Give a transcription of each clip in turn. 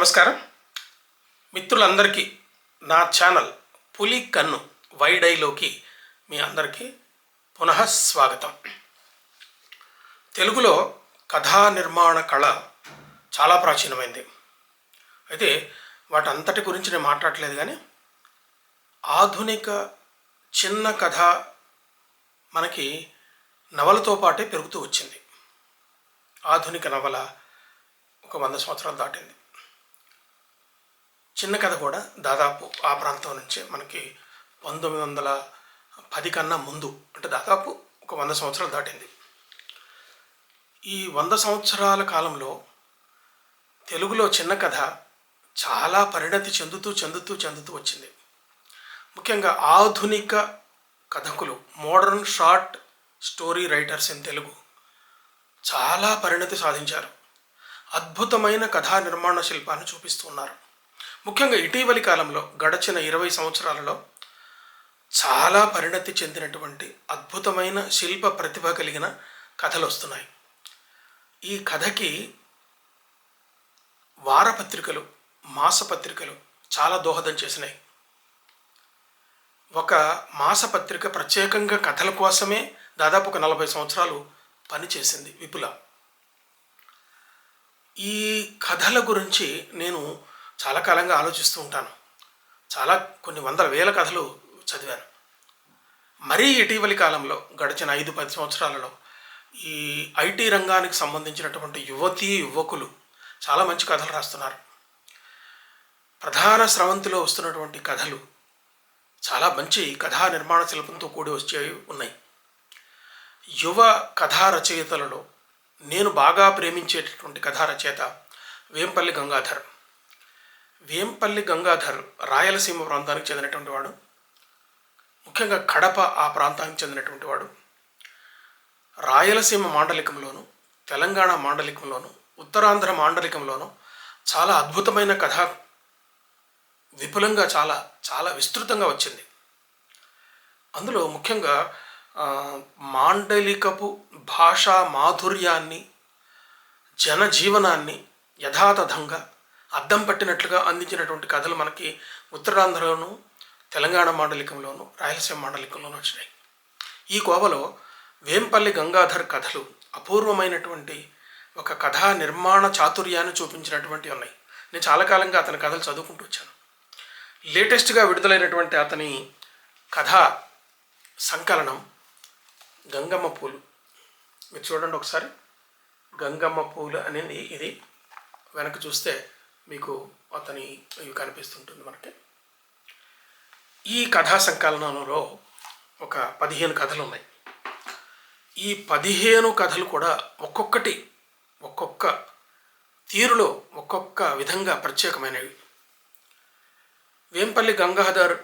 నమస్కారం మిత్రులందరికీ నా ఛానల్ పులి కన్ను వైడ్ ఐలోకి మీ అందరికీ పునః స్వాగతం. తెలుగులో కథా నిర్మాణ కళ చాలా ప్రాచీనమైంది. అయితే వాటంతటి గురించి నేను మాట్లాడలేదు, కానీ ఆధునిక చిన్న కథ మనకి నవలతో పాటే పెరుగుతూ వచ్చింది. ఆధునిక నవల ఒక 100 సంవత్సరాలు దాటింది. చిన్న కథ కూడా దాదాపు ఆ ప్రాంతం నుంచే మనకి 1910 కన్నా ముందు, అంటే దాదాపు ఒక 100 సంవత్సరాలు దాటింది. ఈ 100 సంవత్సరాల కాలంలో తెలుగులో చిన్న కథ చాలా పరిణతి చెందుతూ వచ్చింది. ముఖ్యంగా ఆధునిక కథకులు, modern short story writers in Telugu చాలా పరిణతి సాధించారు. అద్భుతమైన కథా నిర్మాణ శిల్పాన్ని చూపిస్తున్నారు. ముఖ్యంగా ఇటీవలి కాలంలో గడచిన 20 సంవత్సరాలలో చాలా పరిణతి చెందినటువంటి అద్భుతమైన శిల్ప ప్రతిభ కలిగిన కథలు వస్తున్నాయి. ఈ కథకి వారపత్రికలు, మాసపత్రికలు చాలా దోహదం చేసినాయి. ఒక మాసపత్రిక ప్రత్యేకంగా కథల కోసమే దాదాపు ఒక 40 సంవత్సరాలు పనిచేసింది, విపుల. ఈ కథల గురించి నేను చాలా కాలంగా ఆలోచిస్తూ ఉంటాను. కొన్ని వందల వేల కథలు చదివాను. మరీ ఇటీవలి కాలంలో గడిచిన 5-10 సంవత్సరాలలో ఈ ఐటీ రంగానికి సంబంధించినటువంటి యువకులు చాలా మంచి కథలు రాస్తున్నారు. ప్రధాన స్రవంతిలో వస్తున్నటువంటి కథలు చాలా మంచి కథా నిర్మాణ శిల్పంతో కూడి వచ్చేవి ఉన్నాయి. యువ కథా రచయితలలో నేను బాగా ప్రేమించేటటువంటి కథా రచయిత వేంపల్లి గంగాధర్. వేంపల్లి గంగాధర్ రాయలసీమ ప్రాంతానికి చెందినటువంటి వాడు. ముఖ్యంగా కడప ఆ ప్రాంతానికి చెందినటువంటి వాడు. రాయలసీమ మాండలికంలోను, తెలంగాణ మాండలికంలోను, ఉత్తరాంధ్ర మాండలికంలోను చాలా అద్భుతమైన కథ విపులంగా చాలా విస్తృతంగా వచ్చింది. అందులో ముఖ్యంగా మాండలికపు భాషా మాధుర్యాన్ని, జనజీవనాన్ని యథాతథంగా అద్దం పట్టినట్లుగా అందించినటువంటి కథలు మనకి ఉత్తరాంధ్రలోను, తెలంగాణ మాండలికంలోను, రాయలసీమ మాండలికంలోనూ వచ్చినాయి. ఈ కోవలో వేంపల్లి గంగాధర్ కథలు అపూర్వమైనటువంటి ఒక కథా నిర్మాణ చాతుర్యాన్ని చూపించినటువంటివి ఉన్నాయి. నేను చాలా కాలంగా అతని కథలు చదువుకుంటూ వచ్చాను. లేటెస్ట్గా విడుదలైనటువంటి అతని కథా సంకలనం గంగమ్మ పూలు. మీరు చూడండి ఒకసారి, గంగమ్మ పూలు అనేది ఇది. వెనక చూస్తే మీకు ఇవి కనిపిస్తుంటుంది మనకి. ఈ కథా సంకలనంలో ఒక 15 కథలు ఉన్నాయి. ఈ 15 కథలు కూడా ఒక్కొక్క తీరులో ఒక్కొక్క విధంగా ప్రత్యేకమైనవి. వేంపల్లి గంగాధర్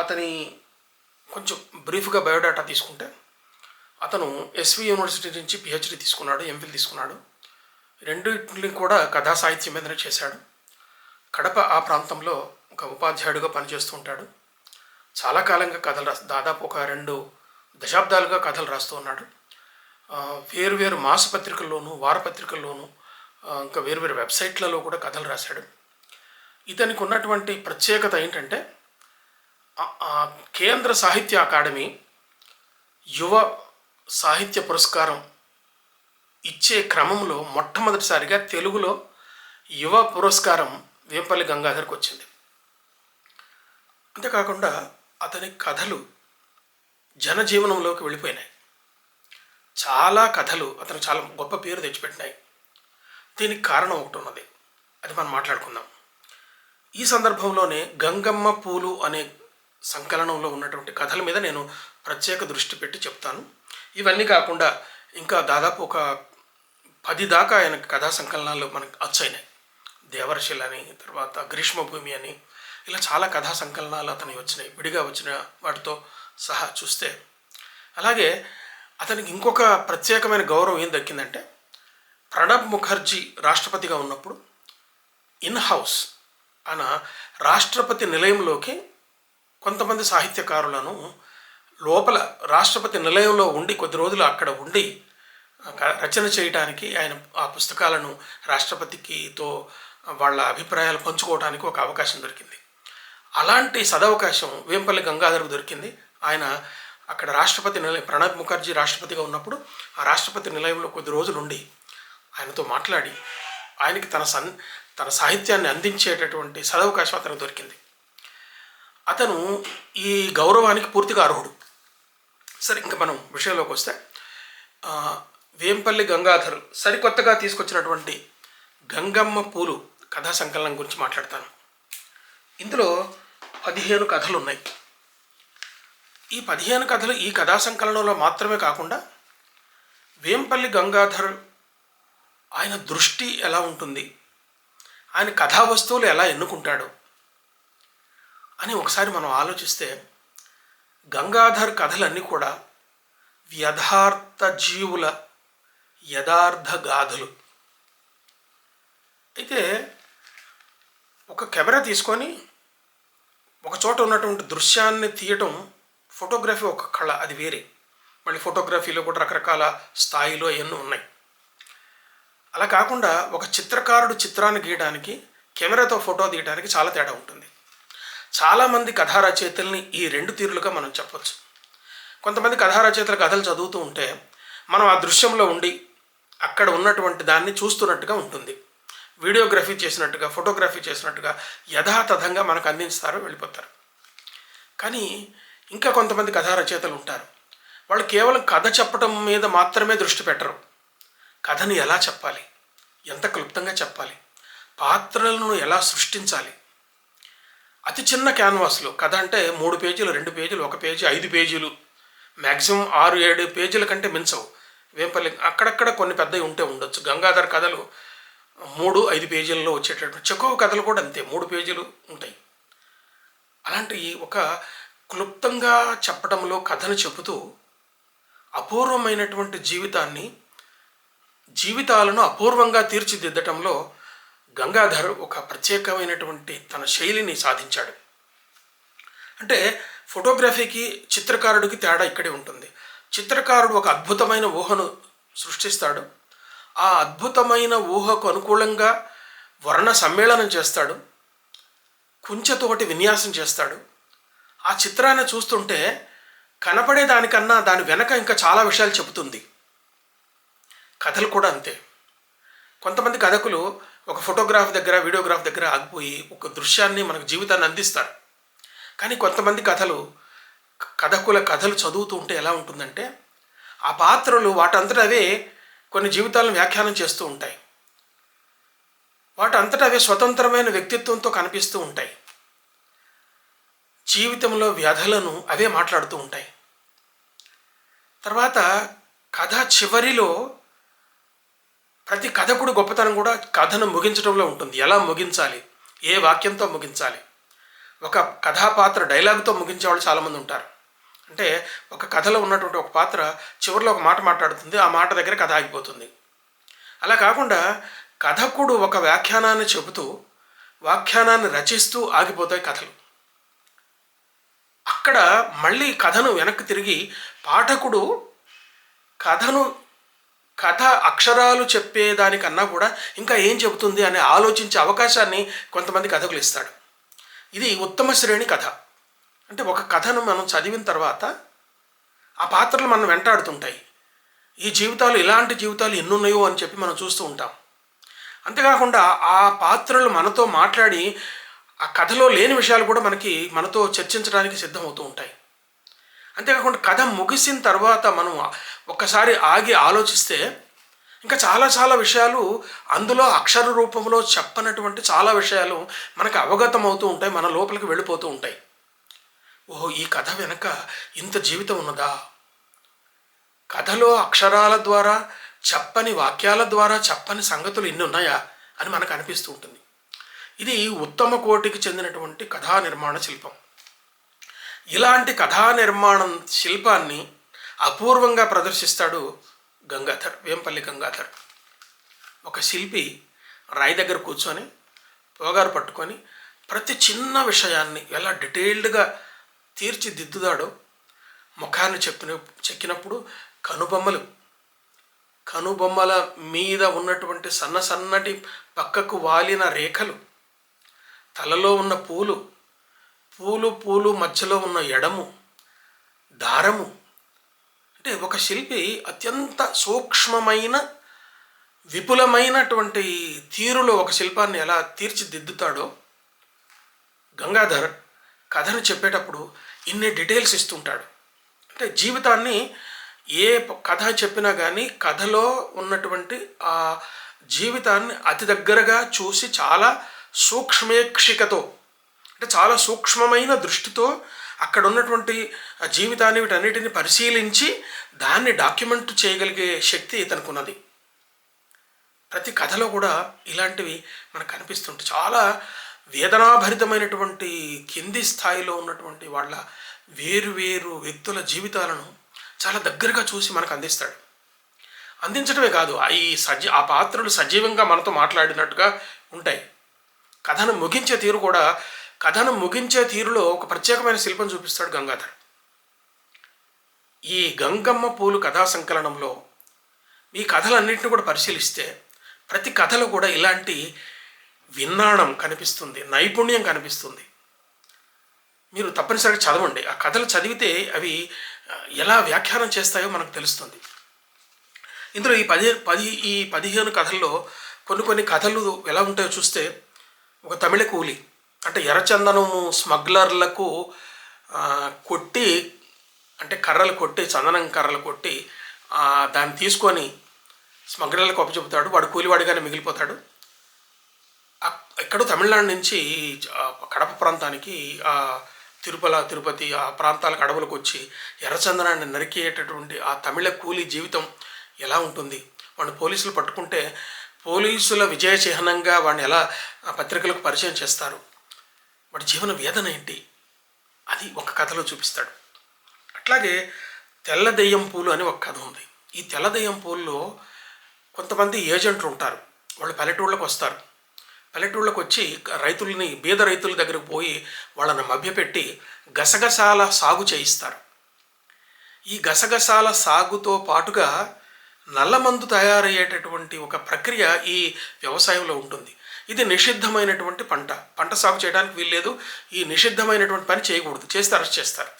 అతని కొంచెం బ్రీఫ్గా బయోడాటా తీసుకుంటే, అతను ఎస్వి యూనివర్సిటీ నుంచి పిహెచ్డి తీసుకున్నాడు, ఎంఫిల్ తీసుకున్నాడు. రెండింటిని కూడా కథా సాహిత్యం మీదనే చేశాడు. కడప ఆ ప్రాంతంలో ఒక ఉపాధ్యాయుడిగా పనిచేస్తూ ఉంటాడు. చాలా కాలంగా కథలు దాదాపు ఒక 2 దశాబ్దాలుగా కథలు రాస్తూ ఉన్నాడు. వేరువేరు మాసపత్రికల్లోనూ, వారపత్రికల్లోనూ, ఇంకా వేరువేరు వెబ్సైట్లలో కూడా కథలు రాశాడు. ఇతనికి ఉన్నటువంటి ప్రత్యేకత ఏంటంటే, కేంద్ర సాహిత్య అకాడమీ యువ సాహిత్య పురస్కారం ఇచ్చే క్రమంలో మొట్టమొదటిసారిగా తెలుగులో యువ పురస్కారం వేంపల్లి గంగాధర్కి వచ్చింది. అంతేకాకుండా అతని కథలు జనజీవనంలోకి వెళ్ళిపోయినాయి. చాలా కథలు అతను చాలా గొప్ప పేరు తెచ్చిపెట్టినాయి. దీనికి కారణం ఒకటి ఉన్నది, అది మనం మాట్లాడుకుందాం. ఈ సందర్భంలోనే గంగమ్మ పూలు అనే సంకలనంలో ఉన్నటువంటి కథల మీద నేను ప్రత్యేక దృష్టి పెట్టి చెప్తాను. ఇవన్నీ కాకుండా ఇంకా దాదాపు ఒక 10 దాకా ఆయన కథా సంకలనాలు మనకు వచ్చాయినాయి. దేవర్షిల్ అని, తర్వాత గ్రీష్మభూమి అని, ఇలా చాలా కథా సంకలనాలు అతనికి వచ్చినాయి, విడిగా వచ్చిన వాటితో సహా చూస్తే. అలాగే అతనికి ఇంకొక ప్రత్యేకమైన గౌరవం ఏం దక్కిందంటే, ప్రణబ్ ముఖర్జీ రాష్ట్రపతిగా ఉన్నప్పుడు ఇన్ హౌస్ రాష్ట్రపతి నిలయంలోకి కొంతమంది సాహిత్యకారులను లోపల రాష్ట్రపతి నిలయంలో ఉండి కొద్ది రోజులు అక్కడ ఉండి రచన చేయడానికి ఆయన ఆ పుస్తకాలను రాష్ట్రపతితో వాళ్ళ అభిప్రాయాలు పంచుకోవడానికి ఒక అవకాశం దొరికింది. అలాంటి సదవకాశం వేంపల్లి గంగాధర్కు దొరికింది. ఆయన అక్కడ రాష్ట్రపతి నిలయం, ప్రణబ్ ముఖర్జీ రాష్ట్రపతిగా ఉన్నప్పుడు ఆ రాష్ట్రపతి నిలయంలో కొద్ది రోజులు ఉండి ఆయనతో మాట్లాడి ఆయనకి తన సాహిత్యాన్ని అందించేటటువంటి సదవకాశం అతనికి దొరికింది. అతను ఈ గౌరవానికి పూర్తిగా అర్హుడు. సరే, ఇంకా మనం విషయంలోకి వస్తే వేంపల్లి గంగాధర్ సరికొత్తగా తీసుకొచ్చినటువంటి గంగమ్మ పూలు కథా సంకలనం గురించి మాట్లాడతాను. ఇందులో 15 కథలు ఉన్నాయి. ఈ 15 కథలు ఈ కథా సంకలనంలో మాత్రమే కాకుండా వేంపల్లి గంగాధర్ ఆయన దృష్టి ఎలా ఉంటుంది, ఆయన కథా వస్తువులు ఎలా ఎన్నుకుంటాడు అని ఒకసారి మనం ఆలోచిస్తే గంగాధర్ కథలన్నీ కూడా యథార్థ జీవుల యథార్థ గాథలు. అయితే ఒక కెమెరా తీసుకొని ఒక చోట ఉన్నటువంటి దృశ్యాన్ని తీయటం, ఫోటోగ్రఫీ ఒక కళ, అది వేరే. మళ్ళీ ఫోటోగ్రఫీలో కూడా రకరకాల స్థాయిలో అవన్నీ ఉన్నాయి. అలా కాకుండా ఒక చిత్రకారుడు చిత్రాన్ని గీయడానికి, కెమెరాతో ఫోటో తీయడానికి చాలా తేడా ఉంటుంది. చాలామంది కథా రచయితల్ని ఈ 2 తీరులుగా మనం చెప్పచ్చు. కొంతమంది కథా రచయితల కథలు చదువుతూ ఉంటే మనం ఆ దృశ్యంలో ఉండి అక్కడ ఉన్నటువంటి దాన్ని చూస్తున్నట్టుగా ఉంటుంది. వీడియోగ్రఫీ చేసినట్టుగా, ఫోటోగ్రఫీ చేసినట్టుగా యథాతథంగా మనకు అందిస్తారు, వెళ్ళిపోతారు. కానీ ఇంకా కొంతమంది కథా రచయితలు ఉంటారు, వాళ్ళు కేవలం కథ చెప్పడం మీద మాత్రమే దృష్టి పెట్టరు. కథని ఎలా చెప్పాలి, ఎంత క్లుప్తంగా చెప్పాలి, పాత్రలను ఎలా సృష్టించాలి. అతి చిన్న క్యాన్వాస్లో కథ అంటే 3 పేజీలు, 2 పేజీలు, 1 పేజీ, 5 పేజీలు, మ్యాక్సిమం 6-7 పేజీల కంటే మించవు. వేంపల్లి అక్కడక్కడ కొన్ని పెద్దవి ఉంటే ఉండొచ్చు. గంగాధర్ కథలు 3-5 పేజీల్లో వచ్చేటటువంటి, చెకోవ్ కథలు కూడా అంతే, 3 పేజీలు ఉంటాయి. అలాంటి ఒక క్లుప్తంగా చెప్పడంలో కథను చెబుతూ అపూర్వమైనటువంటి జీవితాలను అపూర్వంగా తీర్చిదిద్దటంలో గంగాధర్ ఒక ప్రత్యేకమైనటువంటి తన శైలిని సాధించాడు. అంటే ఫోటోగ్రఫీకి చిత్రకారుడికి తేడా ఇక్కడే ఉంటుంది. చిత్రకారుడు ఒక అద్భుతమైన ఊహను సృష్టిస్తాడు. ఆ అద్భుతమైన ఊహకు అనుకూలంగా వర్ణ సమ్మేళనం చేస్తాడు, కుంచెతోటి విన్యాసం చేస్తాడు. ఆ చిత్రాన్ని చూస్తుంటే కనపడే దానికన్నా దాని వెనక ఇంకా చాలా విషయాలు చెబుతుంది. కథలు కూడా అంతే. కొంతమంది కథకులు ఒక ఫోటోగ్రాఫ్ దగ్గర, వీడియోగ్రాఫ్ దగ్గర ఆగిపోయి ఒక దృశ్యాన్ని, మనకు జీవితాన్ని అందిస్తారు. కానీ కొంతమంది కథకుల కథలు చదువుతూ ఉంటే ఎలా ఉంటుందంటే ఆ పాత్రలు వాటంతట అవే కొన్ని జీవితాలను వ్యాఖ్యానం చేస్తూ ఉంటాయి. వాటంతట అవే స్వతంత్రమైన వ్యక్తిత్వంతో కనిపిస్తూ ఉంటాయి. జీవితంలో వ్యధలను అవే మాట్లాడుతూ ఉంటాయి. తర్వాత కథ చివరిలో ప్రతి కథకుడు గొప్పతనం కూడా కథను ముగించడంలో ఉంటుంది. ఎలా ముగించాలి, ఏ వాక్యంతో ముగించాలి. ఒక కథాపాత్ర డైలాగుతో ముగించేవాళ్ళు చాలామంది ఉంటారు. అంటే ఒక కథలో ఉన్నటువంటి ఒక పాత్ర చివరిలో ఒక మాట మాట్లాడుతుంది, ఆ మాట దగ్గర కథ ఆగిపోతుంది. అలా కాకుండా కథకుడు ఒక వ్యాఖ్యానాన్ని చెబుతూ వ్యాఖ్యానాన్ని రచిస్తూ ఆగిపోతాయి కథలు. అక్కడ మళ్ళీ కథను వెనక్కి తిరిగి పాఠకుడు కథ అక్షరాలు చెప్పేదానికన్నా కూడా ఇంకా ఏం చెబుతుంది అనే ఆలోచించే అవకాశాన్ని కొంతమంది కథకులు ఇస్తాడు. ఇది ఉత్తమ శ్రేణి కథ. అంటే ఒక కథను మనం చదివిన తర్వాత ఆ పాత్రలు మనం వెంటాడుతుంటాయి. ఈ జీవితాలు, ఇలాంటి జీవితాలు ఎన్నున్నాయో అని చెప్పి మనం చూస్తూ ఉంటాం. అంతేకాకుండా ఆ పాత్రలు మనతో మాట్లాడి ఆ కథలో లేని విషయాలు కూడా మనతో చర్చించడానికి సిద్ధమవుతూ ఉంటాయి. అంతేకాకుండా కథ ముగిసిన తర్వాత మనం ఒక్కసారి ఆగి ఆలోచిస్తే ఇంకా చాలా విషయాలు అందులో అక్షర రూపంలో చెప్పనటువంటి చాలా విషయాలు మనకు అవగతం అవుతూ ఉంటాయి, మన లోపలికి వెళ్ళిపోతూ ఉంటాయి. ఓహో, ఈ కథ వెనక ఇంత జీవితం ఉన్నదా, కథలో అక్షరాల ద్వారా చెప్పని వాక్యాల ద్వారా చెప్పని సంగతులు ఇన్ని ఉన్నాయా అని మనకు అనిపిస్తూ ఉంటుంది. ఇది ఉత్తమ కోటికి చెందినటువంటి కథా నిర్మాణ శిల్పం. ఇలాంటి కథా నిర్మాణం శిల్పాన్ని అపూర్వంగా ప్రదర్శిస్తాడు వేంపల్లి గంగాధర్. ఒక శిల్పి రాయి దగ్గర కూర్చొని పోగారు పట్టుకొని ప్రతి చిన్న విషయాన్ని ఎలా డీటెయిల్డ్గా తీర్చిదిద్దుతాడో, ముఖాన్ని చెక్కినప్పుడు కనుబొమ్మల మీద ఉన్నటువంటి సన్నటి పక్కకు వాలిన రేఖలు, తలలో ఉన్న పూలు, పూలు మధ్యలో ఉన్న ఎడము, దారము. అంటే ఒక శిల్పి అత్యంత సూక్ష్మమైన విపులమైనటువంటి తీరులో ఒక శిల్పాన్ని ఎలా తీర్చిదిద్దుతాడో గంగాధర్ కథను చెప్పేటప్పుడు ఇన్ని డీటెయిల్స్ ఇస్తుంటాడు. అంటే జీవితాన్ని ఏ కథ చెప్పినా కానీ కథలో ఉన్నటువంటి ఆ జీవితాన్ని అతి దగ్గరగా చూసి చాలా సూక్ష్మేక్షికతో, అంటే చాలా సూక్ష్మమైన దృష్టితో అక్కడ ఉన్నటువంటి జీవితాన్ని వీటన్నిటిని పరిశీలించి దాన్ని డాక్యుమెంట్ చేయగలిగే శక్తి ఇతనికి ఉన్నది. ప్రతి కథలో కూడా ఇలాంటివి మనకు కనిపిస్తుంటాయి. చాలా వేదనాభరితమైనటువంటి కింది స్థాయిలో ఉన్నటువంటి వాళ్ళ వేరు వ్యక్తుల జీవితాలను చాలా దగ్గరగా చూసి మనకు అందిస్తాడు. అందించడమే కాదు, ఆ పాత్రలు సజీవంగా మనతో మాట్లాడినట్టుగా ఉంటాయి. కథను ముగించే తీరులో ఒక ప్రత్యేకమైన శిల్పం చూపిస్తాడు గంగాధర్. ఈ గంగమ్మ పూలు కథా సంకలనంలో ఈ కథలన్నింటినీ కూడా పరిశీలిస్తే ప్రతి కథలో కూడా ఇలాంటి విన్నాణం కనిపిస్తుంది, నైపుణ్యం కనిపిస్తుంది. మీరు తప్పనిసరిగా చదవండి. ఆ కథలు చదివితే అవి ఎలా వ్యాఖ్యానం చేస్తాయో మనకు తెలుస్తుంది. ఇందులో ఈ 15 కథల్లో కొన్ని కథలు ఎలా ఉంటాయో చూస్తే, ఒక తమిళ కూలి అంటే ఎర్రచందనము స్మగ్లర్లకు కొట్టి, అంటే చందనం కర్రలు కొట్టి దాన్ని తీసుకొని స్మగ్లర్లకు అప్పచెబుతాడు. వాడు కూలివాడిగానే మిగిలిపోతాడు. ఎక్కడో తమిళనాడు నుంచి కడప ప్రాంతానికి తిరుపతి ఆ ప్రాంతాలకు అడవులకు వచ్చి ఎర్రచందనాన్ని నరికేటటువంటి ఆ తమిళ కూలి జీవితం ఎలా ఉంటుంది, వాడిని పోలీసులు పట్టుకుంటే పోలీసుల విజయ చిహ్నంగా వాడిని ఎలా పత్రికలకు పరిచయం చేస్తారు, వాడి జీవన వేదన ఏంటి, అది ఒక కథలో చూపిస్తాడు. అట్లాగే తెల్ల దెయ్యం పూలు అని ఒక కథ ఉంది. ఈ తెల్ల దెయ్యం పూల్లో కొంతమంది ఏజెంట్లు ఉంటారు. వాళ్ళు పల్లెటూళ్ళకు వస్తారు. పల్లెటూళ్ళకు వచ్చి బీద రైతుల దగ్గరకు పోయి వాళ్ళని మభ్యపెట్టి గసగసాల సాగు చేయిస్తారు. ఈ గసగసాల సాగుతో పాటుగా నల్లమందు తయారయ్యేటటువంటి ఒక ప్రక్రియ ఈ వ్యవసాయంలో ఉంటుంది. ఇది నిషిద్ధమైనటువంటి పంట సాగు చేయడానికి వీల్లేదు. ఈ నిషిద్ధమైనటువంటి పని చేయకూడదు, చేస్తే అరెస్ట్ చేస్తారు.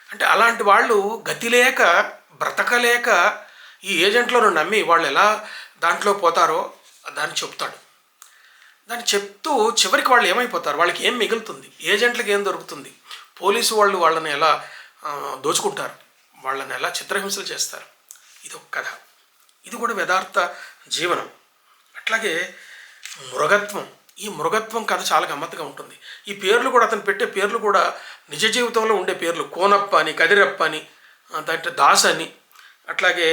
అంటే అలాంటి వాళ్ళు గతిలేక బ్రతకలేక ఈ ఏజెంట్లను నమ్మి వాళ్ళు ఎలా దాంట్లో పోతారో దాన్ని చెప్తాడు. దాన్ని చెప్తూ చివరికి వాళ్ళు ఏమైపోతారు, వాళ్ళకి ఏం మిగులుతుంది, ఏజెంట్లకు ఏం దొరుకుతుంది, పోలీసు వాళ్ళు వాళ్ళని ఎలా దోచుకుంటారు, వాళ్ళని ఎలా చిత్రహింసలు చేస్తారు. ఇది ఒక కథ. ఇది కూడా యథార్థ జీవనం. అట్లాగే మృగత్వం. ఈ మృగత్వం కథ చాలా గమ్మత్తుగా ఉంటుంది. ఈ పేర్లు కూడా అతను పెట్టే పేర్లు కూడా నిజ జీవితంలో ఉండే పేర్లు. కోనప్ప అని, కదిరప్ప అని, దాంట్లో దాస్ అని, అట్లాగే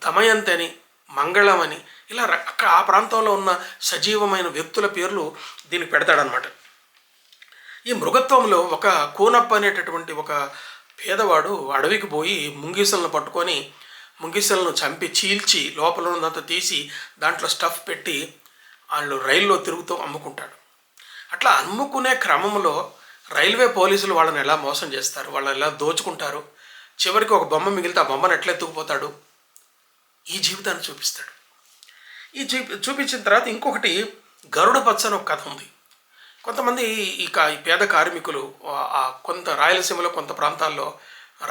దమయంతి అని, మంగళం అని, ఇలా అక్కడ ఆ ప్రాంతంలో ఉన్న సజీవమైన వ్యక్తుల పేర్లు దీనికి పెడతాడనమాట. ఈ మృగత్వంలో ఒక కోనప్ప అనేటటువంటి ఒక పేదవాడు అడవికి పోయి ముంగీసలను పట్టుకొని ముంగీసలను చంపి చీల్చి లోపల ఉన్నంత తీసి దాంట్లో స్టఫ్ పెట్టి వాళ్ళు రైల్లో తిరుగుతూ అమ్ముకుంటాడు. అట్లా అమ్ముకునే క్రమంలో రైల్వే పోలీసులు వాళ్ళని ఎలా మోసం చేస్తారు, వాళ్ళని ఎలా దోచుకుంటారు, చివరికి ఒక బొమ్మ మిగిలితే ఆ బొమ్మను ఎట్లా ఎత్తుకుపోతాడు, ఈ జీవితాన్ని చూపిస్తాడు. ఈ చూపించిన తర్వాత ఇంకొకటి గరుడ పచ్చ అని ఒక కథ ఉంది. కొంతమంది ఈ పేద కార్మికులు కొంత రాయలసీమలో కొంత ప్రాంతాల్లో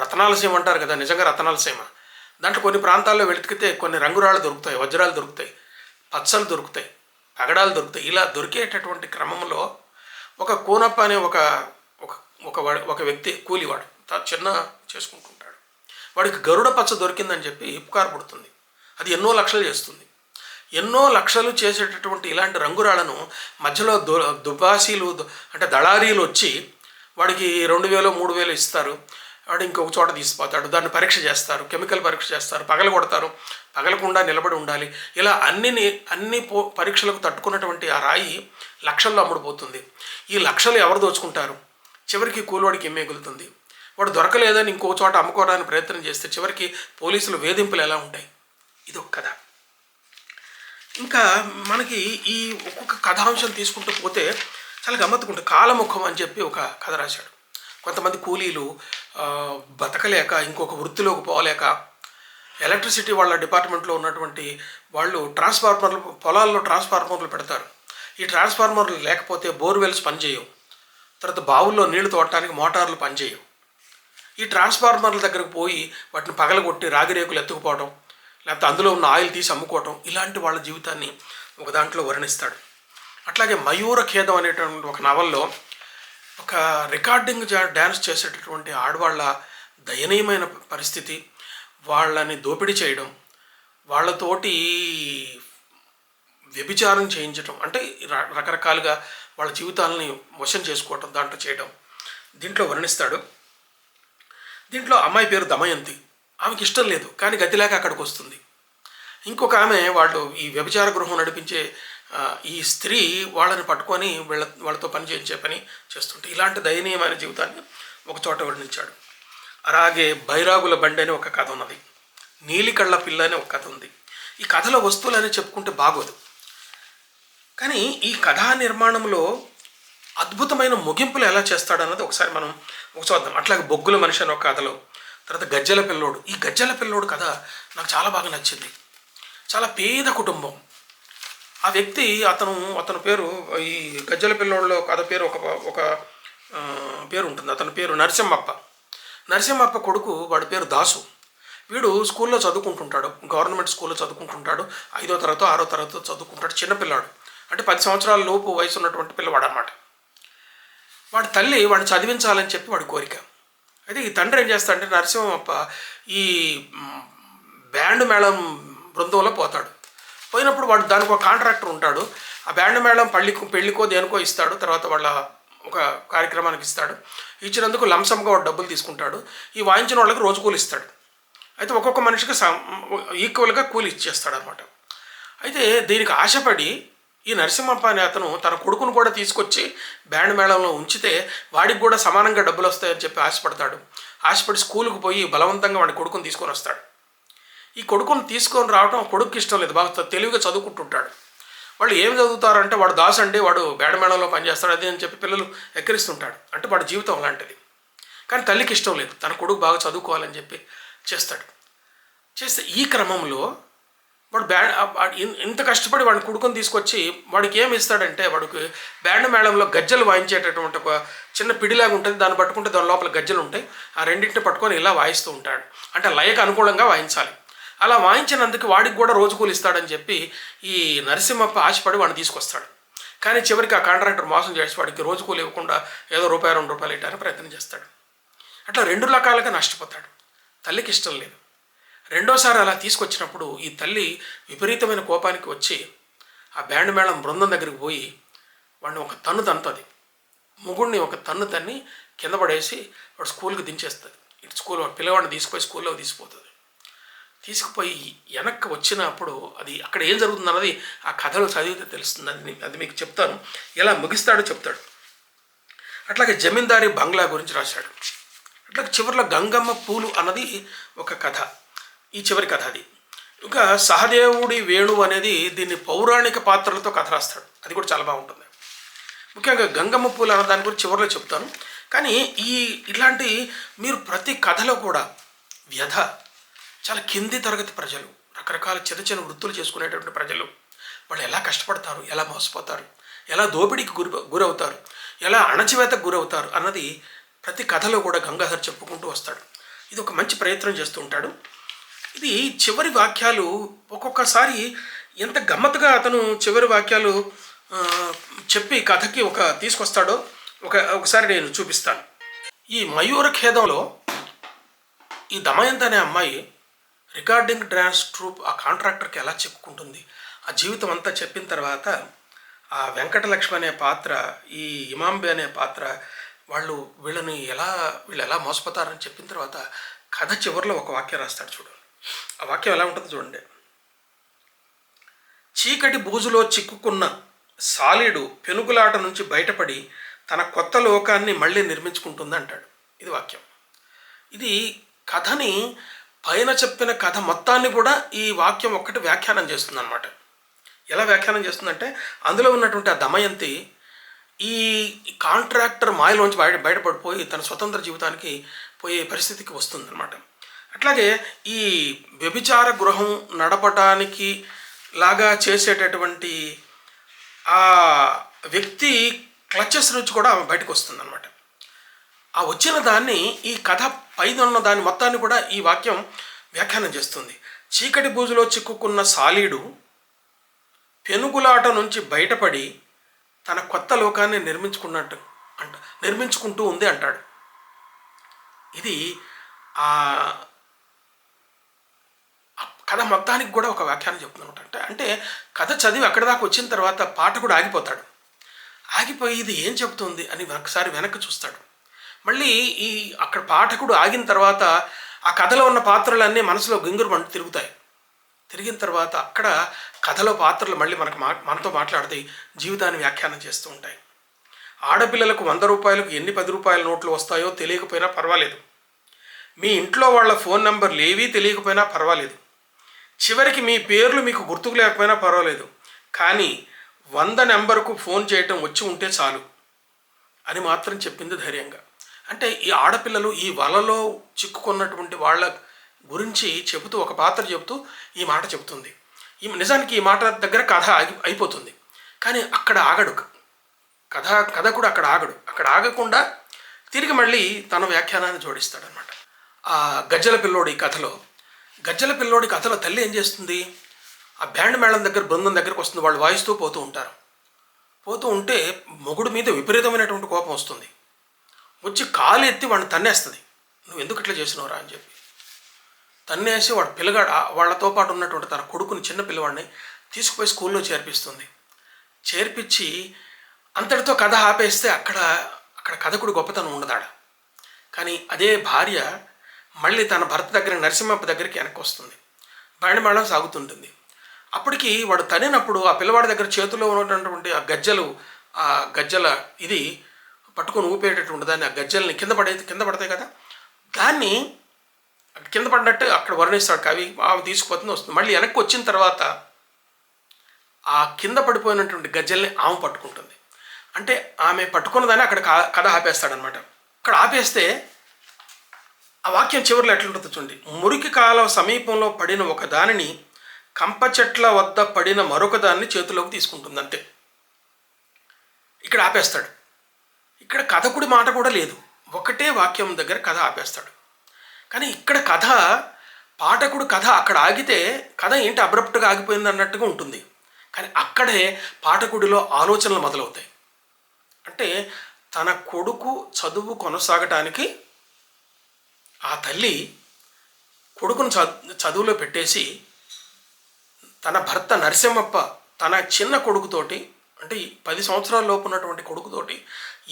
రతనాలసీమ అంటారు కదా, నిజంగా రతనాలసీమ, దాంట్లో కొన్ని ప్రాంతాల్లో వెతికితే కొన్ని రంగురాళ్ళు దొరుకుతాయి, వజ్రాలు దొరుకుతాయి, పచ్చలు దొరుకుతాయి, పగడాలు దొరుకుతాయి. ఇలా దొరికేటటువంటి క్రమంలో ఒక కోనప్ప అనే ఒక వ్యక్తి కూలివాడు చిన్న చేసుకుంటుంటాడు. వాడికి గరుడ పచ్చ దొరికిందని చెప్పి పుకారు పుడుతుంది. అది ఎన్నో లక్షలు చేస్తుంది. ఎన్నో లక్షలు చేసేటటువంటి ఇలాంటి రంగురాళ్లను మధ్యలో దుబాసీలు అంటే దళారీలు వచ్చి వాడికి 2000 3000 ఇస్తారు. వాడు ఇంకొక చోట తీసిపోతాడు. దాన్ని పరీక్ష చేస్తారు, కెమికల్ పరీక్ష చేస్తారు, పగలగొడతారు, పగలకుండా నిలబడి ఉండాలి. ఇలా అన్ని పరీక్షలకు తట్టుకున్నటువంటి ఆ రాయి లక్షల్లో అమ్ముడుపోతుంది. ఈ లక్షలు ఎవరు దోచుకుంటారు? చివరికి కూలివాడికి ఏం మిగులుతుంది? వాడు దొరకలేదని ఇంకో చోట అమ్ముకోవడానికి ప్రయత్నం చేస్తే చివరికి పోలీసులు వేధింపులు ఎలా ఉంటాయి? ఇది ఒక కథ. ఇంకా మనకి ఈ ఒక్కొక్క కథాంశం తీసుకుంటూ పోతే చాలా గమ్మత్తుకుంటుంది. కాలముఖం అని చెప్పి ఒక కథ రాశాడు. కొంతమంది కూలీలు బతకలేక ఇంకొక వృత్తిలోకి పోలేక ఎలక్ట్రిసిటీ వాళ్ళ డిపార్ట్మెంట్లో ఉన్నటువంటి వాళ్ళు ట్రాన్స్ఫార్మర్లు, పొలాల్లో ట్రాన్స్ఫార్మర్లు పెడతారు. ఈ ట్రాన్స్ఫార్మర్లు లేకపోతే బోర్వెల్స్ పనిచేయవు. తర్వాత బావుల్లో నీళ్లు తోడటానికి మోటార్లు పనిచేయవు. ఈ ట్రాన్స్ఫార్మర్ల దగ్గరకు పోయి వాటిని పగలగొట్టి రాగిరేకులు ఎత్తుకుపోవడం, లేకపోతే అందులో ఉన్న ఆయిల్ తీసి అమ్ముకోవడం, ఇలాంటి వాళ్ళ జీవితాన్ని ఒక దాంట్లో వర్ణిస్తాడు. అట్లాగే మయూర ఖేదం అనేటువంటి ఒక నవల్లో ఒక రికార్డింగ్ డ్యాన్స్ చేసేటటువంటి ఆడవాళ్ళ దయనీయమైన పరిస్థితి, వాళ్ళని దోపిడీ చేయడం, వాళ్ళతోటి వ్యభిచారం చేయించడం, అంటే రకరకాలుగా వాళ్ళ జీవితాలని వశం చేసుకోవటం, దాంట్లో చేయడం, దీంట్లో వర్ణిస్తాడు. దీంట్లో అమ్మాయి పేరు దమయంతి. ఆమెకి ఇష్టం లేదు, కానీ గతి లేక అక్కడికి వస్తుంది. ఇంకొక ఆమె వాళ్ళు ఈ వ్యభిచార గృహం నడిపించే ఈ స్త్రీ వాళ్ళని పట్టుకొని వాళ్ళతో పని చేయించే పని చేస్తుంటే, ఇలాంటి దయనీయమైన జీవితాన్ని ఒక చోట వర్ణించాడు. అలాగే బైరాగుల బండి అని ఒక కథ ఉన్నది, నీలికళ్ళ పిల్ల అని ఒక కథ ఉంది. ఈ కథలో వస్తువులని చెప్పుకుంటే బాగోదు, కానీ ఈ కథా నిర్మాణంలో అద్భుతమైన ముగింపులు ఎలా చేస్తాడన్నది ఒకసారి మనం చూద్దాం. అట్లాగే బొగ్గుల మనిషి అని ఒక కథలో, తర్వాత గజ్జల పిల్లోడు. ఈ గజ్జల పిల్లోడు కథ నాకు చాలా బాగా నచ్చింది. చాలా పేద కుటుంబం. ఆ వ్యక్తి అతను పేరు, ఈ గజ్జల పిల్లోడులో కథ పేరు ఒక పేరు ఉంటుంది. అతని పేరు నరసింహప్ప. నరసింహప్ప కొడుకు, వాడి పేరు దాసు. వీడు స్కూల్లో చదువుకుంటుంటాడు, గవర్నమెంట్ స్కూల్లో చదువుకుంటుంటాడు. 5వ తరగతి 6వ తరగతి చదువుకుంటాడు. చిన్నపిల్లాడు, అంటే 10 సంవత్సరాల లోపు వయసు ఉన్నటువంటి పిల్లవాడు అన్నమాట. వాడి తల్లి వాడిని చదివించాలని చెప్పి వాడి కోరిక. అయితే ఈ తండ్రి ఏం చేస్తాడంటే, నరసింహప్ప ఈ బ్యాండ్ మేళం బృందంలో పోతాడు. పోయినప్పుడు వాడు దానికి ఒక కాంట్రాక్టర్ ఉంటాడు. ఆ బ్యాండ్ మేళం పెళ్ళికో దేనికో ఇస్తాడు. తర్వాత వాళ్ళ ఒక కార్యక్రమానికి ఇస్తాడు. ఇచ్చినందుకు లంసంగా వాడు డబ్బులు తీసుకుంటాడు. ఈ వాయించిన వాళ్ళకి రోజు కూలి ఇస్తాడు. అయితే ఒక్కొక్క మనిషికి ఈక్వల్గా కూలి ఇచ్చేస్తాడు అనమాట. అయితే దీనికి ఆశపడి ఈ నరసింహప్ప అనే అతను తన కొడుకును కూడా తీసుకొచ్చి బ్యాండ్ మేళంలో ఉంచితే వాడికి కూడా సమానంగా డబ్బులు వస్తాయని చెప్పి ఆశపడతాడు. ఆశపడి స్కూల్కి పోయి బలవంతంగా వాడి కొడుకుని తీసుకొని వస్తాడు. ఈ కొడుకుని తీసుకొని రావడం కొడుకుకి ఇష్టం లేదు, బాగా తెలివిగా చదువుకుంటుంటాడు. వాళ్ళు ఏం చదువుతారంటే, వాడు దాసు అండి, వాడు బ్యాండ్ మేళంలో పనిచేస్తాడు అది అని చెప్పి పిల్లలు ఎక్కిరిస్తుంటాడు. అంటే వాడి జీవితం అలాంటిది. కానీ తల్లికి ఇష్టం లేదు, తన కొడుకు బాగా చదువుకోవాలని చెప్పి చేస్తాడు. చేస్తే ఈ క్రమంలో వాడు ఇంత కష్టపడి వాడిని కొడుకుని తీసుకొచ్చి వాడికి ఏమి ఇస్తాడంటే, వాడికి బ్యాండ్ మేళంలో గజ్జలు వాయించేటటువంటి ఒక చిన్న పిడిలాగా ఉంటుంది. దాన్ని పట్టుకుంటే దాని లోపల గజ్జలు ఉంటాయి. ఆ రెండింటిని పట్టుకొని ఇలా వాయిస్తూ ఉంటాడు. అంటే లయకు అనుకూలంగా వాయించాలి. అలా వాయించినందుకు వాడికి కూడా రోజు కూలి ఇస్తాడని చెప్పి ఈ నరసింహప్ప ఆశపడి వాడిని తీసుకొస్తాడు. కానీ చివరికి ఆ కాంట్రాక్టర్ మోసం చేసి వాడికి రోజు కూలి ఇవ్వకుండా ఏదో రూపాయి 2 రూపాయలు ఇవ్వడానికి ప్రయత్నం చేస్తాడు. అట్లా 2 రకాలుగా నష్టపోతాడు. తల్లికి ఇష్టం లేదు. రెండోసారి అలా తీసుకొచ్చినప్పుడు ఈ తల్లి విపరీతమైన కోపానికి వచ్చి ఆ బ్యాండ్ మేళం బృందం దగ్గరికి పోయి వాడిని ఒక తన్ను తంతుంది. ముగుడిని ఒక తన్ను తన్ని కింద పడేసి వాడు స్కూల్కి దించేస్తుంది. ఇటు స్కూల్ పిల్లవాడిని తీసుకుపోయి స్కూల్లో తీసుకుపోతుంది. తీసుకుపోయి వెనక్కి వచ్చినప్పుడు అది అక్కడ ఏం జరుగుతుంది అన్నది ఆ కథలో చదివితే తెలుస్తుంది. అది మీకు చెప్తాను, ఎలా ముగిస్తాడో చెప్తాడు. అట్లాగే జమీందారీ బంగ్లా గురించి రాశాడు. అట్లాగే చివరిలో గంగమ్మ పూలు అన్నది ఒక కథ, ఈ చివరి కథ అది. ఇంకా సహదేవుడి వేణువు అనేది దీన్ని పౌరాణిక పాత్రలతో కథ రాస్తాడు. అది కూడా చాలా బాగుంటుంది. ముఖ్యంగా గంగమ్మ పూలు అన్న దాని గురించి చివరిలో చెప్తాను. కానీ ఇలాంటి మీరు ప్రతి కథలో కూడా వ్యధ, చాలా కింది తరగతి ప్రజలు, రకరకాల చిన్న చిన్న వృత్తులు చేసుకునేటువంటి ప్రజలు, వాళ్ళు ఎలా కష్టపడతారు, ఎలా మోసపోతారు, ఎలా దోపిడీకి గురవుతారు, ఎలా అణచివేతకు గురవుతారు అన్నది ప్రతి కథలో కూడా గంగాధర్ చెప్పుకుంటూ వస్తాడు. ఇది ఒక మంచి ప్రయత్నం చేస్తూ ఉంటాడు. ఇది చివరి వాక్యాలు ఒక్కొక్కసారి ఎంత గమ్మత్తుగా అతను చివరి వాక్యాలు చెప్పి కథకి తీసుకొస్తాడో ఒకసారి నేను చూపిస్తాను. ఈ మయూర ఖేదంలో ఈ దమయంతి అనే అమ్మాయి రికార్డింగ్ డ్యాన్స్ ట్రూప్ ఆ కాంట్రాక్టర్కి ఎలా చెప్పుకుంటుంది, ఆ జీవితం అంతా చెప్పిన తర్వాత ఆ వెంకటలక్ష్మి అనే పాత్ర, ఈ ఇమాంబే అనే పాత్ర, వీళ్ళు ఎలా మోసపోతారని చెప్పిన తర్వాత కథ చివరిలో ఒక వాక్యం రాస్తాడు. చూడండి ఆ వాక్యం ఎలా ఉంటుందో చూడండి. చీకటి బూజులో చిక్కుకున్న సాలీడు పెనుగులాట నుంచి బయటపడి తన కొత్త లోకాన్ని మళ్ళీ నిర్మించుకుంటుంది అంటాడు. ఇది వాక్యం. ఇది కథని, పైన చెప్పిన కథ మొత్తాన్ని కూడా ఈ వాక్యం ఒక్కటి వ్యాఖ్యానం చేస్తుంది అన్నమాట. ఎలా వ్యాఖ్యానం చేస్తుందంటే, అందులో ఉన్నటువంటి ఆ దమయంతి ఈ కాంట్రాక్టర్ మాయలోంచి బయటపడిపోయి తన స్వతంత్ర జీవితానికి పోయే పరిస్థితికి వస్తుందన్నమాట. అట్లాగే ఈ వ్యభిచార గృహం నడపటానికి లాగా చేసేటటువంటి ఆ వ్యక్తి క్లచెస్ నుంచి కూడా ఆమె బయటకు వస్తుందన్నమాట. ఆ వచ్చిన దాన్ని ఈ కథ పైన ఉన్న దాని మొత్తాన్ని కూడా ఈ వాక్యం వ్యాఖ్యానం చేస్తుంది. చీకటి బూజులో చిక్కుకున్న సాలీడు పెనుగులాట నుంచి బయటపడి తన కొత్త లోకాన్ని నిర్మించుకుంటూ ఉంది అంటాడు. ఇది ఆ కథ మొత్తానికి కూడా ఒక వ్యాఖ్యానం చెప్తున్నమాట. అంటే కథ చదివి అక్కడి దాకా వచ్చిన తర్వాత పాఠకుడు ఆగిపోతాడు. ఆగిపోయి ఇది ఏం చెబుతుంది అని ఒకసారి వెనక్కి చూస్తాడు. మళ్ళీ ఈ అక్కడ పాఠకుడు ఆగిన తర్వాత ఆ కథలో ఉన్న పాత్రలన్నీ మనసులో గింగురుమంటూ తిరుగుతాయి. తిరిగిన తర్వాత అక్కడ కథలో పాత్రలు మళ్ళీ మనతో మాట్లాడతాయి, జీవితాన్ని వ్యాఖ్యానం చేస్తూ ఉంటాయి. ఆడపిల్లలకు 100 రూపాయలకు ఎన్ని 10 రూపాయల నోట్లు వస్తాయో తెలియకపోయినా పర్వాలేదు. మీ ఇంట్లో వాళ్ళ ఫోన్ నెంబర్లు ఏవీ తెలియకపోయినా పర్వాలేదు. చివరికి మీ పేర్లు మీకు గుర్తుకు లేకపోయినా పర్వాలేదు. కానీ 100 నెంబర్కు ఫోన్ చేయటం వచ్చి ఉంటే చాలు అని మాత్రం చెప్పింది ధైర్యంగా. అంటే ఈ ఆడపిల్లలు ఈ వలలో చిక్కుకున్నటువంటి వాళ్ళ గురించి చెబుతూ ఒక పాత్ర చెబుతూ ఈ మాట చెబుతుంది. నిజానికి ఈ మాట దగ్గర కథ అయిపోతుంది. కానీ అక్కడ ఆగడు. కథ కూడా అక్కడ ఆగకుండా తిరిగి మళ్ళీ తన వ్యాఖ్యానాన్ని జోడిస్తాడనమాట. ఆ గజ్జల పిల్లోడి కథలో తల్లి ఏం చేస్తుంది, ఆ బ్యాండ్ మేళం దగ్గర బృందం దగ్గరకు వస్తుంది. వాళ్ళు వాయిస్తూ పోతూ ఉంటారు. పోతూ ఉంటే మొగుడు మీద విపరీతమైనటువంటి కోపం వస్తుంది. వచ్చి కాలు ఎత్తి వాడిని తన్నేస్తుంది. నువ్వు ఎందుకు ఇట్లా చేసినవరా అని చెప్పి తన్నేసి వాడు వాళ్ళతో పాటు ఉన్నటువంటి తన కొడుకుని, చిన్న పిల్లవాడిని తీసుకుపోయి స్కూల్లో చేర్పిస్తుంది. చేర్పించి అంతటితో కథ ఆపేస్తే అక్కడ కథకుడు గొప్పతనం ఉండదాడ. కానీ అదే భార్య మళ్ళీ తన భర్త దగ్గర నరసింహప్ప దగ్గరికి వెనక్కి వస్తుంది. మేళం సాగుతుంటుంది. అప్పటికి వాడు తనినప్పుడు ఆ పిల్లవాడి దగ్గర చేతిలో ఉన్నటువంటి ఆ గజ్జల ఇది పట్టుకొని ఊపేటటువంటి దాన్ని, ఆ గజ్జల్ని కింద పడతాయి కదా, దాన్ని కింద పడినట్టు అక్కడ వర్ణిస్తాడు కవి. ఆమె తీసుకుపోతుంది, వస్తుంది. మళ్ళీ వెనక్కి వచ్చిన తర్వాత ఆ కింద పడిపోయినటువంటి గజ్జల్ని ఆమె పట్టుకుంటుంది. అంటే ఆమె పట్టుకున్నదాన్ని అక్కడ కథ ఆపేస్తాడనమాట. అక్కడ ఆపేస్తే ఆ వాక్యం చివరిలో ఎట్లుంటుందో చూడండి. మురికి కాలం సమీపంలో పడిన ఒక దానిని కంప చెట్ల వద్ద పడిన మరొక దాన్ని చేతిలోకి తీసుకుంటుంది, అంతే. ఇక్కడ ఆపేస్తాడు. ఇక్కడ కథకుడి మాట కూడా లేదు. ఒకటే వాక్యం దగ్గర కథ ఆపేస్తాడు. కానీ ఇక్కడ పాఠకుడు కథ అక్కడ ఆగితే కథ ఏంటి అబ్రప్ట్గా ఆగిపోయింది అన్నట్టుగా ఉంటుంది. కానీ అక్కడే పాఠకుడిలో ఆలోచనలు మొదలవుతాయి. అంటే తన కొడుకు చదువు కొనసాగటానికి ఆ తల్లి కొడుకును చదువులో పెట్టేసి తన భర్త నరసింహప్ప తన చిన్న కొడుకుతోటి, అంటే 10 సంవత్సరాల లోపు ఉన్నటువంటి కొడుకుతోటి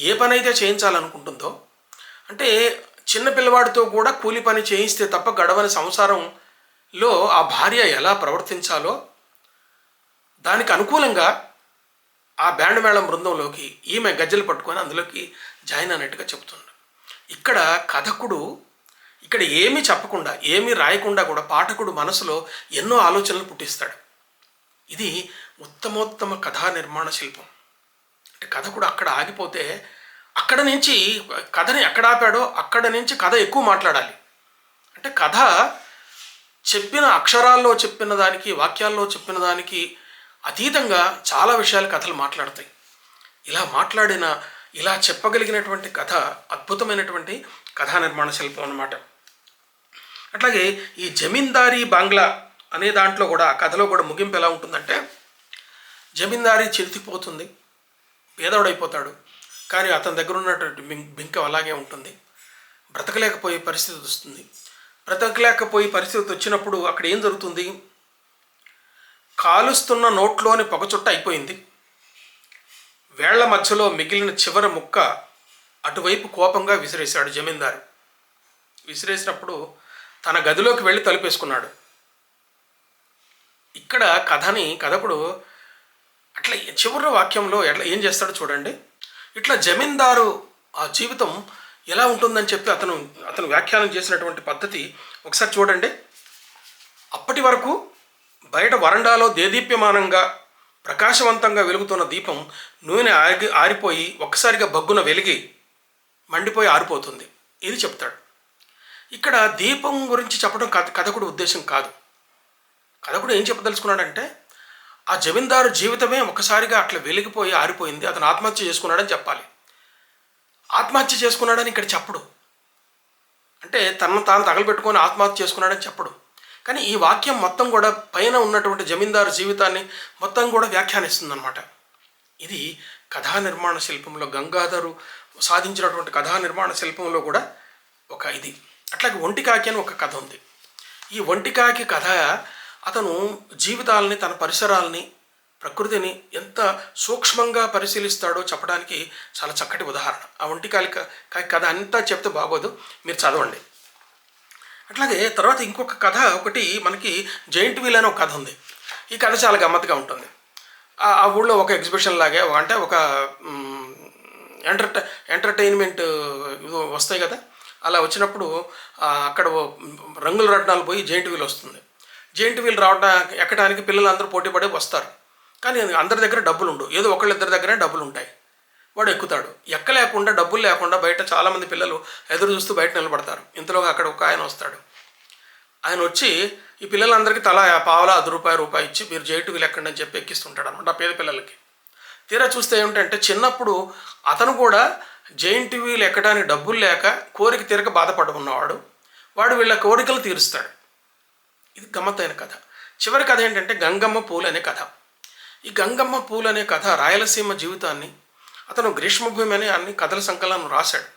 ఏ పని అయితే చేయించాలనుకుంటుందో, అంటే చిన్న పిల్లవాడితో కూడా కూలి పని చేయిస్తే తప్ప గడవని సంసారంలో ఆ భార్య ఎలా ప్రవర్తించాలో దానికి అనుకూలంగా ఆ బ్యాండ్ మేళం బృందంలోకి ఈమె గజ్జలు పట్టుకొని అందులోకి జాయిన్ అన్నట్టుగా చెప్తున్నాడు. ఇక్కడ కథకుడు ఇక్కడ ఏమీ చెప్పకుండా, ఏమీ రాయకుండా కూడా పాఠకుడు మనసులో ఎన్నో ఆలోచనలు పుట్టిస్తాడు. ఇది ఉత్తమోత్తమ కథా నిర్మాణ శిల్పం. అంటే కథకుడు అక్కడ ఆగిపోతే అక్కడ నుంచి కథని ఎక్కడ ఆపాడో అక్కడ నుంచి కథ ఎక్కువ మాట్లాడాలి. అంటే కథ చెప్పిన అక్షరాల్లో చెప్పిన దానికి, వాక్యాల్లో చెప్పిన దానికి అతీతంగా చాలా విషయాలు కథలు మాట్లాడతాయి. ఇలా చెప్పగలిగినటువంటి కథ అద్భుతమైనటువంటి కథా నిర్మాణ శిల్పం అన్నమాట. అట్లాగే ఈ జమీందారీ బంగ్లా అనే దాంట్లో కూడా ఆ కథలో కూడా ముగింపు ఎలా ఉంటుందంటే, జమీందారీ చిరితిపోతుంది, పేదోడైపోతాడు. కానీ అతని దగ్గర ఉన్నటువంటి బింకం అలాగే ఉంటుంది. బ్రతకలేకపోయే పరిస్థితి వస్తుంది. బ్రతకలేకపోయే పరిస్థితి వచ్చినప్పుడు అక్కడ ఏం జరుగుతుంది, కాలుస్తున్న నోట్లోని పొగచుట్ట అయిపోయింది. వేళ్ల మధ్యలో మిగిలిన చివరి ముక్క అటువైపు కోపంగా విసిరేశాడు జమీందారు. విసిరేసినప్పుడు తన గదిలోకి వెళ్ళి తలుపేసుకున్నాడు. ఇక్కడ కథకుడు అట్లా చివరి వాక్యంలో ఏం చేస్తాడో చూడండి. ఇట్లా జమీందారు ఆ జీవితం ఎలా ఉంటుందని చెప్పి అతను వ్యాఖ్యానం చేసినటువంటి పద్ధతి ఒకసారి చూడండి. అప్పటి వరకు బయట వరండాలో దేదీప్యమానంగా ప్రకాశవంతంగా వెలుగుతున్న దీపం నూనె ఆరిపోయి ఒక్కసారిగా బగ్గున వెలిగి మండిపోయి ఆరిపోతుంది. ఇది చెప్తాడు. ఇక్కడ దీపం గురించి చెప్పడం కథకుడి ఉద్దేశం కాదు. కథకుడు ఏం చెప్పదలుచుకున్నాడంటే ఆ జమీందారు జీవితమే ఒకసారిగా అట్లా వెలిగిపోయి ఆరిపోయింది, అతను ఆత్మహత్య చేసుకున్నాడని చెప్పాలి. ఆత్మహత్య చేసుకున్నాడని ఇక్కడ చెప్పడు. అంటే తనను తాను తగలబెట్టుకొని ఆత్మహత్య చేసుకున్నాడని చెప్పడు. కానీ ఈ వాక్యం మొత్తం కూడా పైన ఉన్నటువంటి జమీందారు జీవితాన్ని మొత్తం కూడా వ్యాఖ్యానిస్తుంది అనమాట. ఇది కథా నిర్మాణ శిల్పంలో గంగాధరు సాధించినటువంటి కథా నిర్మాణ శిల్పంలో కూడా ఒక ఇది. అట్లాగే ఒంటికాకి అని ఒక కథ ఉంది. ఈ ఒంటికాకి కథ అతను జీవితాలని, తన పరిసరాలని, ప్రకృతిని ఎంత సూక్ష్మంగా పరిశీలిస్తాడో చెప్పడానికి చాలా చక్కటి ఉదాహరణ. ఆ ఒంటికాకి కథ అంతా చెప్తే బాగోదు, మీరు చదవండి. అట్లాగే తర్వాత ఇంకొక కథ ఒకటి మనకి జైంట్ వీల్ అనే ఒక కథ ఉంది. ఈ కథ చాలా గమ్మత్తుగా ఉంటుంది. ఆ ఊళ్ళో ఒక ఎగ్జిబిషన్ లాగే, అంటే ఒక ఎంటర్టైన్మెంట్ వస్తాయి కదా, అలా వచ్చినప్పుడు అక్కడ రంగుల రత్నాలు పోయి జైంట్ వీల్ వస్తుంది. జైంట్ వీల్ ఎక్కడానికి పిల్లలందరూ పోటీ పడి వస్తారు. కానీ అందరి దగ్గర డబ్బులు ఉండవు, ఏదో ఒకళ్ళిద్దరి దగ్గర డబ్బులు ఉంటాయి. వాడు ఎక్కుతాడు. ఎక్కలేకుండా, డబ్బులు లేకుండా బయట చాలామంది పిల్లలు ఎదురు చూస్తూ బయట నిలబడతారు. ఇంతలోగా అక్కడ ఒక ఆయన వస్తాడు. ఆయన వచ్చి ఈ పిల్లలందరికీ తలా పావలా రూపాయి ఇచ్చి మీరు జైంట్ వీల్ ఎక్కండి అని చెప్పి ఎక్కిస్తుంటాడు అనమాట ఆ పేద పిల్లలకి. తీరా చూస్తే ఏమిటంటే చిన్నప్పుడు అతను కూడా జైంట్ వీల్ ఎక్కడానికి డబ్బులు లేక కోరిక తీరక బాధపడుకున్నవాడు. వాడు వీళ్ళ కోరికలు తీరుస్తాడు. ఇది గమ్మత్తైన కథ. చివరి కథ ఏంటంటే గంగమ్మ పూలు అనే కథ. ఈ గంగమ్మ పూలు అనే కథ రాయలసీమ జీవితాన్ని, అతను గ్రీష్మభూమి అనే అన్ని కథల సంకలనం రాశాడు.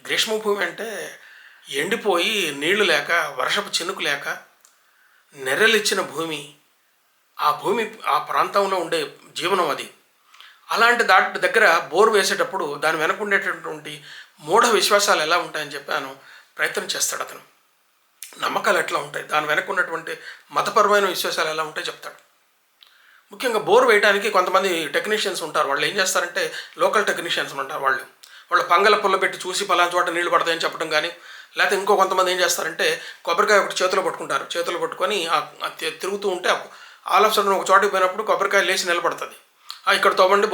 గ్రీష్మభూమి అంటే ఎండిపోయి నీళ్లు లేక, వర్షపు చినుకు లేక నెర్రలిచ్చిన భూమి. ఆ భూమి, ఆ ప్రాంతంలో ఉండే జీవనం అది. అలాంటి దాటి దగ్గర బోరు వేసేటప్పుడు దాని వెనక ఉండేటటువంటి మూఢ విశ్వాసాలు ఎలా ఉంటాయని చెప్పాను ప్రయత్నం చేస్తాడు అతను. నమ్మకాలు ఎట్లా ఉంటాయి, దాని వెనక ఉన్నటువంటి మతపరమైన విశ్వాసాలు ఎలా ఉంటాయి చెప్తాడు. ముఖ్యంగా బోర్ వేయడానికి కొంతమంది టెక్నీషియన్స్ ఉంటారు. వాళ్ళు ఏం చేస్తారంటే లోకల్ టెక్నీషియన్స్ ఉంటారు. వాళ్ళు పంగల పుల్ల పెట్టి చూసి పలానా చోట నీళ్లు పడతాయని చెప్పడం కానీ, లేకపోతే ఇంకో కొంతమంది ఏం చేస్తారంటే కొబ్బరికాయ ఒకటి చేతిలో పట్టుకుంటారు. చేతిలో పట్టుకొని తిరుగుతూ ఉంటే ఆల్ ఆఫ్ సడన్ ఒక చోటుకి పోయినప్పుడు కొబ్బరికాయ లేచి నిలబడుతుంది. ఇక్కడ తవ్వండి,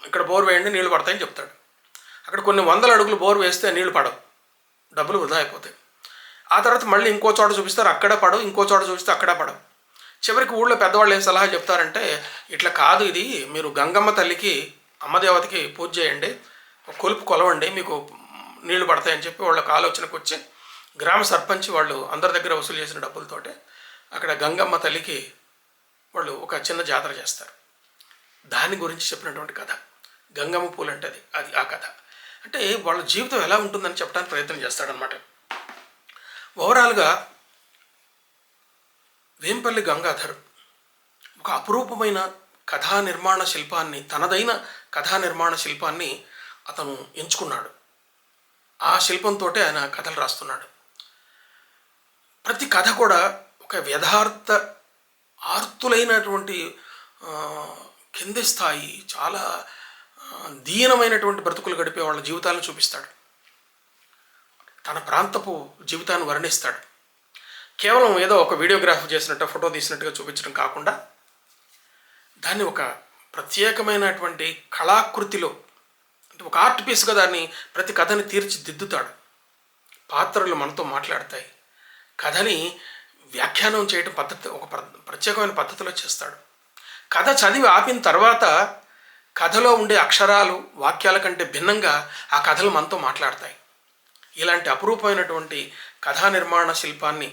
ఇక్కడ బోర్ వేయండి, నీళ్లు పడతాయని చెప్తాడు. అక్కడ కొన్ని వందల అడుగులు బోర్ వేస్తే నీళ్లు పడవు, డబ్బులు వృధా అయిపోతాయి. ఆ తర్వాత మళ్ళీ ఇంకో చోట చూపిస్తారు, అక్కడ పడవు, ఇంకో చోట చూపిస్తే అక్కడ పడవు. చివరికి ఊళ్ళో పెద్దవాళ్ళు ఏం సలహా చెప్తారంటే ఇట్లా కాదు, ఇది మీరు గంగమ్మ తల్లికి, అమ్మదేవతకి పూజ చేయండి, కొలుపు కొలవండి, మీకు నీళ్లు పడతాయని చెప్పి వాళ్ళకి ఆలోచనకు వచ్చి గ్రామ సర్పంచ్ వాళ్ళు అందరి దగ్గర వసూలు చేసిన డబ్బులతోటే అక్కడ గంగమ్మ తల్లికి వాళ్ళు ఒక చిన్న జాతర చేస్తారు. దాని గురించి చెప్పినటువంటి కథ గంగమ్మ పూలు అంటే అది ఆ కథ. అంటే వాళ్ళ జీవితం ఎలా ఉంటుందని చెప్పడానికి ప్రయత్నం చేస్తాడనమాట. ఓవరాల్గా వేంపల్లి గంగాధర్ ఒక అపురూపమైన కథా నిర్మాణ శిల్పాన్ని, తనదైన కథా నిర్మాణ శిల్పాన్ని అతను ఎంచుకున్నాడు. ఆ శిల్పంతో ఆయన కథలు రాస్తున్నాడు. ప్రతి కథ కూడా ఒక యథార్థ ఆర్తులైనటువంటి కింది స్థాయి, చాలా దీనమైనటువంటి బ్రతుకులు గడిపే వాళ్ళ జీవితాలను చూపిస్తాడు. తన ప్రాంతపు జీవితాన్ని వర్ణిస్తాడు. కేవలం ఏదో ఒక వీడియోగ్రాఫ్ చేసినట్టు, ఫోటో తీసినట్టుగా చూపించడం కాకుండా దాన్ని ఒక ప్రత్యేకమైనటువంటి కళాకృతిలో, అంటే ఒక ఆర్ట్ పీస్గా దాన్ని ప్రతి కథని తీర్చిదిద్దుతాడు. పాత్రలు మనతో మాట్లాడతాయి. కథని వ్యాఖ్యానం చేయడం ఒక ప్రత్యేకమైన పద్ధతిలో చేస్తాడు. కథ చదివి ఆపిన తర్వాత కథలో ఉండే అక్షరాలు, వాక్యాల కంటే భిన్నంగా ఆ కథలు మనతో మాట్లాడతాయి. ఇలాంటి అపురూపమైనటువంటి కథా నిర్మాణ శిల్పాన్ని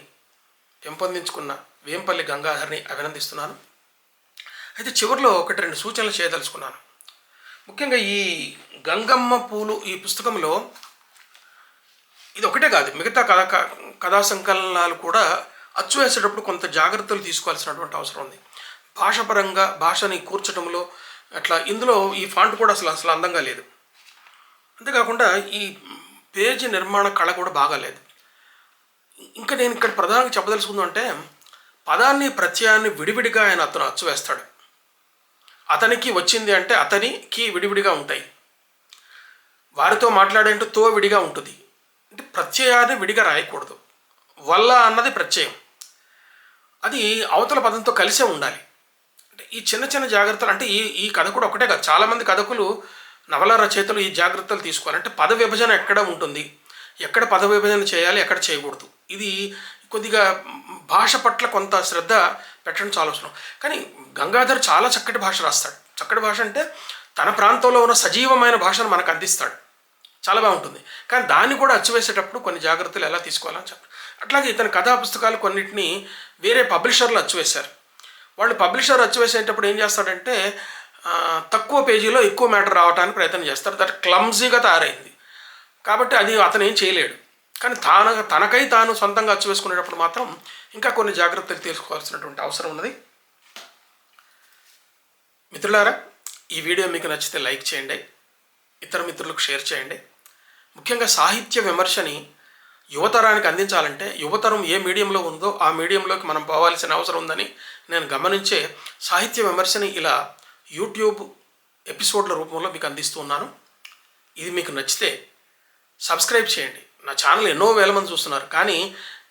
పెంపొందించుకున్న వేంపల్లి గంగాధర్ని అభినందిస్తున్నాను. అయితే చివరిలో ఒకటి రెండు సూచనలు చేయదలుచుకున్నాను. ముఖ్యంగా ఈ గంగమ్మ పూలు ఈ పుస్తకంలో ఇది ఒకటే కాదు, మిగతా కథా సంకలనాలు కూడా అచ్చు వేసేటప్పుడు కొంత జాగ్రత్తలు తీసుకోవాల్సినటువంటి అవసరం ఉంది. భాషపరంగా భాషని కూర్చడంలో అట్లా, ఇందులో ఈ ఫాంట్ కూడా అసలు అందంగా లేదు. అంతేకాకుండా ఈ పేజీ నిర్మాణ కళ కూడా బాగాలేదు. ఇంకా నేను ఇక్కడ ప్రధానంగా చెప్పదలుచుకుందాం అంటే పదాన్ని, ప్రత్యయాన్ని విడివిడిగా అతను అచ్చు వేస్తాడు. అతనికి వచ్చింది అంటే అతనికి విడివిడిగా ఉంటాయి. వారితో మాట్లాడేంటూ తో విడిగా ఉంటుంది. అంటే ప్రత్యయాన్ని విడిగా రాయకూడదు. వల్ల అన్నది ప్రత్యయం, అది అవతల పదంతో కలిసే ఉండాలి. అంటే ఈ చిన్న చిన్న జాగ్రత్తలు, అంటే ఈ కథ కూడా ఒకటే కాదు, చాలామంది కథకులు, నవల రచయితలు ఈ జాగ్రత్తలు తీసుకోవాలి. అంటే పద విభజన ఎక్కడ ఉంటుంది, ఎక్కడ పద విభజన చేయాలి, ఎక్కడ చేయకూడదు. ఇది కొద్దిగా భాష పట్ల కొంత శ్రద్ధ పెట్టడం చాలా అవసరం. కానీ గంగాధర్ చాలా చక్కటి భాష రాస్తాడు. చక్కటి భాష అంటే తన ప్రాంతంలో ఉన్న సజీవమైన భాషను మనకు అందిస్తాడు. చాలా బాగుంటుంది. కానీ దాన్ని కూడా అచ్చువేసేటప్పుడు కొన్ని జాగ్రత్తలు ఎలా తీసుకోవాలని చెప్పారు. అట్లాగే ఇతని కథా పుస్తకాలు కొన్నిటిని వేరే పబ్లిషర్లు అచ్చువేశారు. వాళ్ళు పబ్లిషర్ అచ్చువేసేటప్పుడు ఏం చేస్తాడంటే తక్కువ పేజీలో ఎక్కువ మ్యాటర్ రావడానికి ప్రయత్నం చేస్తారు. దట్ క్లమ్జీగా తయారైంది. కాబట్టి అది అతను ఏం చేయలేడు. కానీ తనకై తాను సొంతంగా అచ్చువేసుకునేటప్పుడు మాత్రం ఇంకా కొన్ని జాగ్రత్తలు తీసుకోవాల్సినటువంటి అవసరం ఉన్నది. మిత్రులారా, ఈ వీడియో మీకు నచ్చితే లైక్ చేయండి, ఇతర మిత్రులకు షేర్ చేయండి. ముఖ్యంగా సాహిత్య విమర్శని యువతరానికి అందించాలంటే యువతరం ఏ మీడియంలో ఉందో ఆ మీడియంలోకి మనం పోవాల్సిన అవసరం ఉందని నేను గమనించే సాహిత్య విమర్శని ఇలా యూట్యూబ్ ఎపిసోడ్ల రూపంలో మీకు అందిస్తూ ఉన్నాను. ఇది మీకు నచ్చితే సబ్స్క్రైబ్ చేయండి. నా ఛానల్ ఎన్నో వేల మంది చూస్తున్నారు, కానీ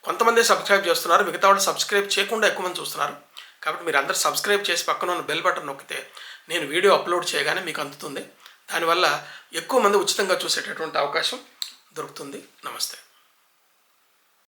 కొంతమంది సబ్స్క్రైబ్ చేస్తున్నారు, మిగతా వాళ్ళు సబ్స్క్రైబ్ చేయకుండా ఎక్కువ మంది చూస్తున్నారు. కాబట్టి మీరు అందరూ సబ్స్క్రైబ్ చేసి పక్కన ఉన్న బెల్ బటన్ నొక్కితే నేను వీడియో అప్లోడ్ చేయగానే మీకు అందుతుంది. దానివల్ల ఎక్కువ మంది ఉచితంగా చూసేటటువంటి అవకాశం దొరుకుతుంది. నమస్తే.